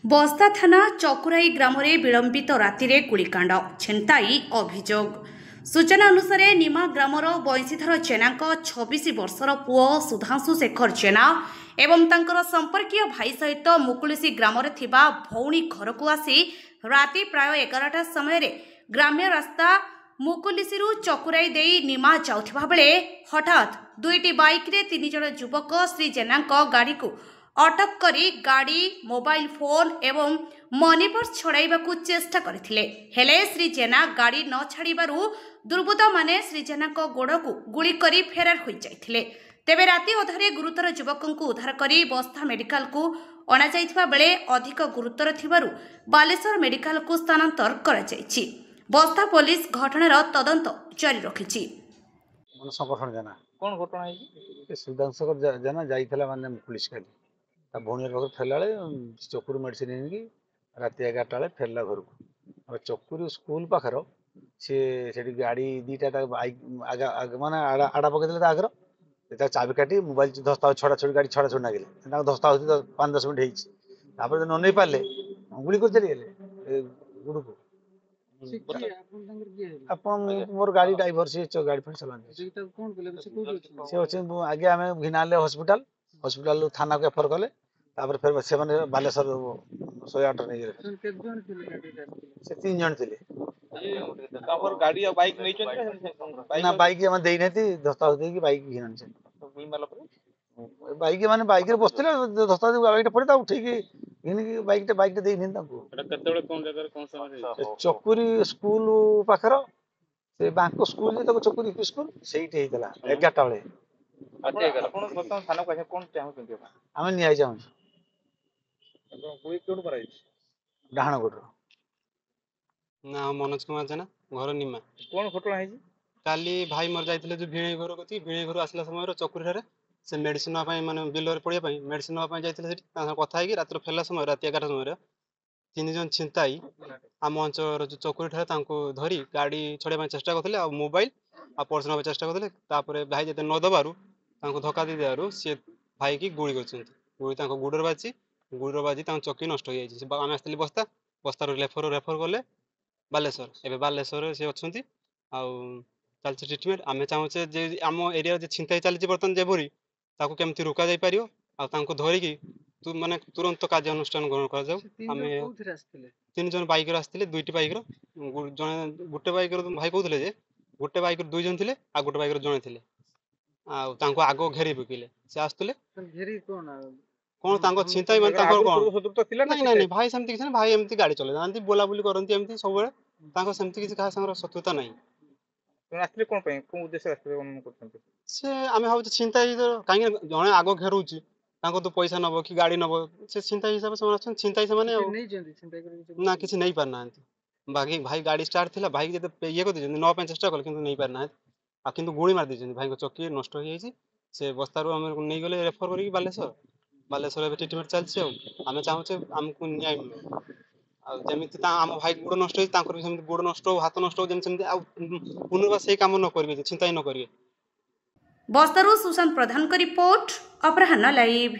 बस्ता थाना चकुराई ग्राम विलंबित राति गुलिकांड छिनताई अभियोग। सूचना अनुसार निमा ग्रामर बंशीधर जेना 26 वर्षर पुओ सुधांशु शेखर जेना एवं तांकर संपर्कीय भाई सहित मुकुलिसी ग्राम भौणी घर को आसी राति प्राय 11टा समय ग्राम्य रास्ता मुकुलिसी चकुराई दे निमा जाउथिबा बेले हठात दुईटी बाइक रे 3 जण युवक श्री जेना गाड़ी को अटक करी गाड़ी मोबाइल फोन एवं मनी पर्स छड़ाइबा चेष्टा करथिले हेले श्री जेना गाड़ी न छाड़िबारु दुर्बृत्त माने श्री जेना गोड़ को गुली करी फेरार हो जाइथिले। तेबे राति अधारे गुरुतर युवकों को उद्धार करी बस्ता मेडिकल को अणा जाइथिबा बेले अधिक गुरुतर थिबारु बालेश्वर मेडिकल को स्थानांतर करा जाइछि। बस्ता पुलिस घटनार तदंत जारी रखिछि। संगठन जाना कौन घटना है? सुधांशु जाना जाइथिला माने पुलिस खाली भौणी पाखे फेरला चकुरी मेडिसिन आनिकी राति 11टा बेले फेरला घर को चकुरी स्कूल पाखर सी गाड़ी दीटा बाइक माने आड़ा पकईदे आगर चाबी काटी मोबाइल धस्ता छड़ा छड़ी गाड़ी छड़ा छड़ी नागिले धस्ता हो 5-10 मिनट होपर न नहीं पारे गुड़ी कर चलीगले गुड़ को मोर गाड़ी ड्राइवर सी गाड़ी फड़ी चलाते आगे आम घिनाले हॉस्पिटल हॉस्पिटल थाना को एफर कले फिर से बालेश्वर 108 नहीं से 3 जन थे गाड़ी बाइक ना बाइक धस्ता की बाइक घिना बाइक माने बाइक बसते धस्ता बाइक पड़े उठे बाइक चकुरी स्कूल पाखर से बांको स्कूल चकुरी स्कूल से 11टा बेले आम निया डाहाणगढ़ ना मनोज कुमार जेना घर निमा कौन घटना है? काली भाई मर जाते जो भिणे घर कथी भिणे घर आसला समय चकुरी से मेडिसिन माने बिलर पड़िया मेडिसिन जाते कथा है रात फेरला समय रात 11टा समय 3 जन छिनताई आम अंचल जो चकुरी धरी गाड़ी छड़ाई चेष्टा करते मोबाइल आ पर्स ना चेष्टा करते भाई जिते न दबारू धक्का दे देवारू सी भाई की गुड़ी कर गुड़र बाजी चकी नष्ट हो जाए आम आसती बस्ता बस्तार रेफर कले बालेश्वर एवं बालेश्वर सी अच्छा चलती ट्रिटमेंट आम चाहूचे जे आम एरिया छिनताई चलती बर्तमान जेभरी केमती रोक जापर धरिकी माने तुरंत कार्यानुष्ठान ग्रहण कर 3 जन बाइक आसते 2टी बाइक गोटे बाइक भाई कहते जे गोटे बाइक 2 जन थे आ गोटे बाइक जड़े थे आग घेरी पकेले से आसुले कौन छिनताई नहीं भाई सेमती किसी भाई एमती गाड़ी चले जाती बोला बोली करती सब सेमती किसी क्या शत्रुता नहीं से आम भाव छिनताई कहीं जड़े आग घेरुची तो पैसा नब कि गाड़ी नब से चिंता हिसाब से चिंता से ना किसी नहीं पारना बाकी भाई गाड़ी स्टार्ट थी भाई जो ये कर नवा चेष्टा कले कि नहीं पारना कि गुड़ी मार दी भाई चक्की नष्ट हो जाए से बस्तारू आम नहीं गले रेफर कर बालेश्वर बालेश्वर ट्रिटमेंट चलती आम चाहूचे आमको न्याय मिले आम भाई गोड़ नष्ट हो गोड़ नष्ट हो हाथ नष्ट हो पुनर्बार से कम न करेंगे चिंता न करेंगे। बस्तारू सुशांत प्रधान का रिपोर्ट अपराह्न लाइव।